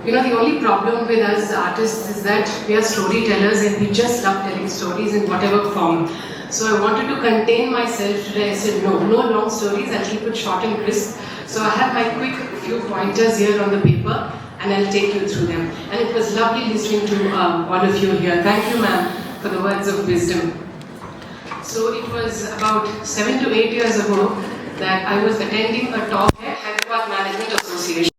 You know, the only problem with us artists is that we are storytellers and we just love telling stories in whatever form. So I wanted to contain myself today. I said, no long stories, I'll keep it short and crisp. So I have my quick few pointers here on the paper and I'll take you through them. And it was lovely listening to all of you here. Thank you, ma'am, for the words of wisdom. So it was about 7 to 8 years ago that I was attending a talk at Hyderabad Management Association.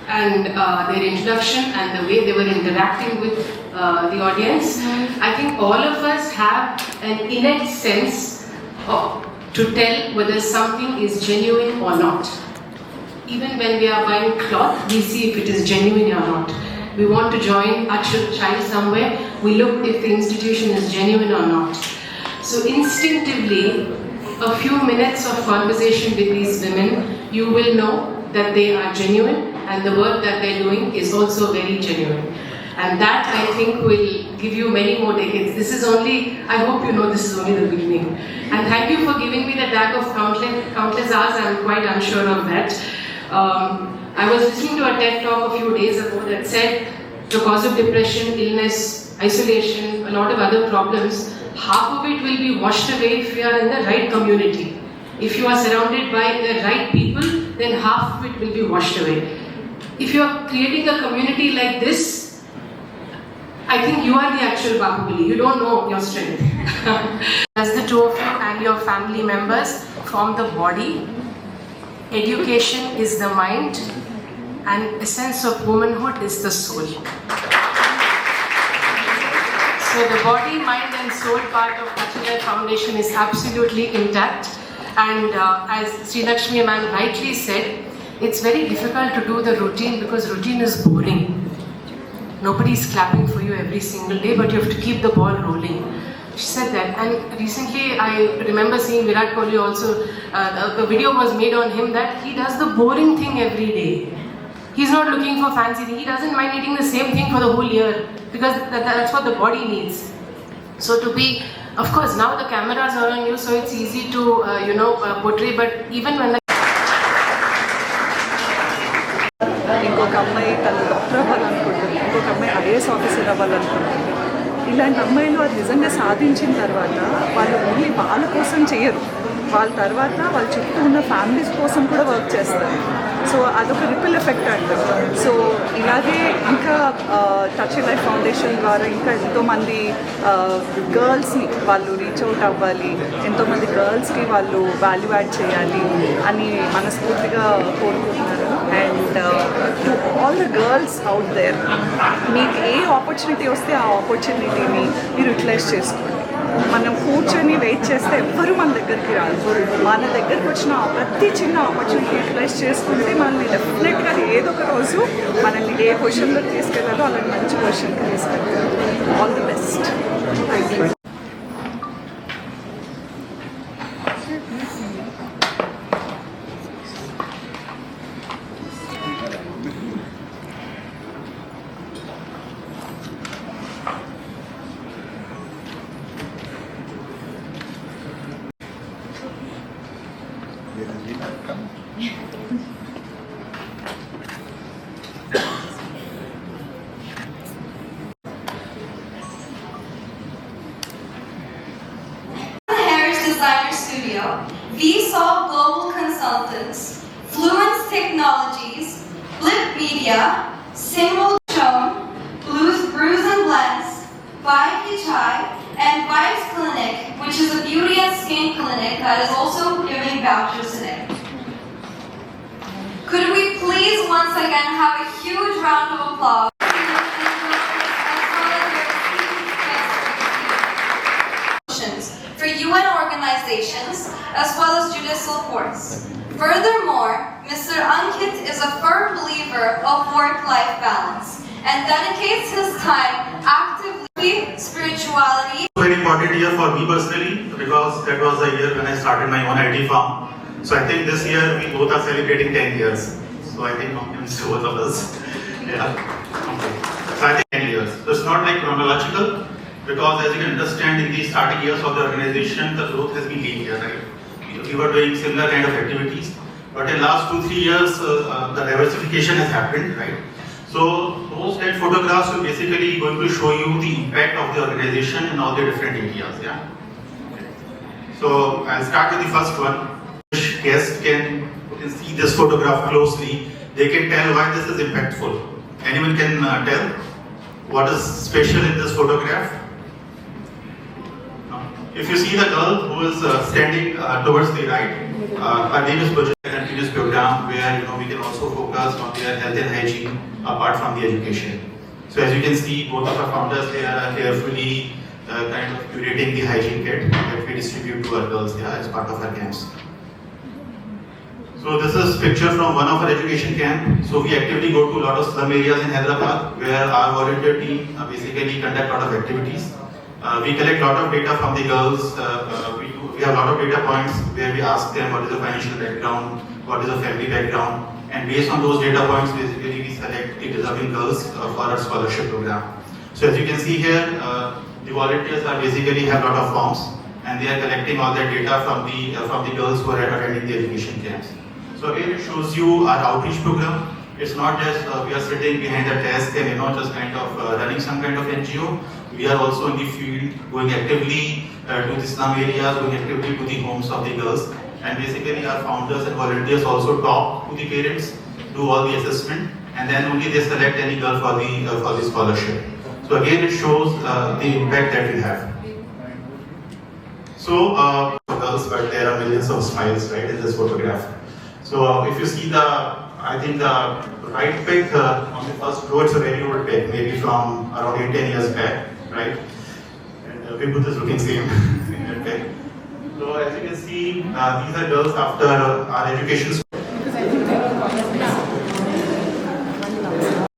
And their introduction and the way they were interacting with the audience, I think all of us have an innate sense to tell whether something is genuine or not. Even when we are buying cloth, we see if it is genuine or not. We want to join our child somewhere, we look if the institution is genuine or not. So instinctively, a few minutes of conversation with these women, you will know that they are genuine and the work that they're doing is also very genuine. And that, I think, will give you many more decades. This is only, I hope you know this is only the beginning. And thank you for giving me the tag of countless hours. I'm quite unsure of that. I was listening to a TED talk a few days ago that said the cause of depression, illness, isolation, a lot of other problems, half of it will be washed away if you are in the right community. If you are surrounded by the right people, then half of it will be washed away. If you are creating a community like this, I think you are the actual Bahubali. You don't know your strength. As the two of you and your family members form the body, education is the mind, and essence of womanhood is the soul. So the body, mind and soul part of Touch Foundation is absolutely intact. And as Sri Lakshmi ma'am rightly said, it's very difficult to do the routine because routine is boring. Nobody's clapping for you every single day, but you have to keep the ball rolling. She said that. And recently I remember seeing Virat Kohli also, a video was made on him that he does the boring thing every day. He's not looking for fancy thing. He doesn't mind eating the same thing for the whole year because that's what the body needs. So to be, of course, now the cameras are on you, so it's easy to, portray, but even when the ఇంకొక అమ్మాయి తను doctor అవ్వాలనుకుంటుంది, ఇంకొక అమ్మాయి IAS officer అవ్వాలనుకుంటుంది. ఇలాంటి అమ్మాయిలు అది నిజంగా సాధించిన తర్వాత వాళ్ళు ఓన్లీ వాళ్ళ కోసం చేయరు, వాళ్ళ తర్వాత వాళ్ళ చుట్టూ ఉన్న ఫ్యామిలీస్ కోసం కూడా వర్క్ చేస్తారు. సో అదొక రిపిల్ ఎఫెక్ట్ అంటారు. సో ఇలాగే ఇంకా టచ్ లైఫ్ ఫౌండేషన్ ద్వారా ఇంకా ఎంతోమంది గర్ల్స్ని వాళ్ళు రీచ్ అవుట్ అవ్వాలి, ఎంతోమంది గర్ల్స్కి వాళ్ళు వాల్యూ యాడ్ చేయాలి అని మనస్ఫూర్తిగా కోరుకుంటున్నారు. And to all the girls out there, మీకు ఏ ఆపర్చునిటీ వస్తే ఆ ఆపర్చునిటీని మీరు యూటిలైజ్ చేసుకోండి. మనం కూర్చొని వెయిట్ చేస్తే ఎవ్వరూ మన దగ్గరికి రాదు. మన దగ్గరికి వచ్చిన ప్రతి చిన్న ఆపర్చునిటీ యూటిలైజ్ చేసుకుంటే మనల్ని డెఫినెట్గా ఏదో ఒక రోజు మనల్ని ఏ పొజిషన్లో తీసుకెళ్ళాలో అలాంటి మంచి పొజిషన్కి తీసుకెళ్తారు. All the best. Thank you. Designer Studio, VSolve Global Consultants, Fluence Technologies, Blip Media, Symbol Shown, Brews and Blends, Vibe Chai, and Vibes Clinic, which is a beauty and skin clinic that is also giving vouchers today. Could we please once again have a huge round of applause for UN organizations as well as judicial courts. Furthermore, Mr. Ankit is a firm believer of work-life balance and dedicates his time actively spirituality. Very important year for me personally because that was the year when I started my own IT firm. So I think this year we both are celebrating 10 years. So I think compliments to both of us. Yeah. Okay. So I think 10 years. So it's not like chronological. Because as you can understand, in the starting years of the organization, the growth has been linear, right? We were doing similar kind of activities, but in last 2-3 years, the diversification has happened, right? So those 10 photographs will basically going to show you the impact of the organization in all the different areas. Yeah. So I'll start with the first one. Which guest can see this photograph closely, they can tell why this is impactful. Anyone can tell what is special in this photograph? If you see the girl who is standing towards the right, her name is Bajaj Continuous Program, where we can also focus on their health and hygiene apart from the education. So as you can see, both of our founders here are carefully kind of curating the hygiene kit that we distribute to our girls here as part of our camps. So this is picture from one of our education camp. So we actively go to a lot of slum areas in Hyderabad where our volunteer team basically conduct a lot of activities. We collect a lot of data from the girls. We have a lot of data points where we ask them what is the financial background, what is the family background, and based on those data points, basically we select the deserving girls for our scholarship program. So as you can see here, the volunteers are basically have a lot of forms, and they are collecting all that data from the girls who are attending the education camps. So again, it shows you our outreach program. It's not just we are sitting behind a desk and just kind of running some kind of NGO. We are also in the field, going actively to the slum areas, going actively to the homes of the girls, and basically our founders and volunteers also talk to the parents, do all the assessment, and then only they select any girl for the scholarship. So again, it shows the impact that we have. So girls, but there are millions of smiles, right, in this photograph. So if you see I think the right pic on the first row, it's a very old pic, maybe from around 8-10 years back, right? And Vibhuth is looking same in that pic. So as you can see, these are girls after our education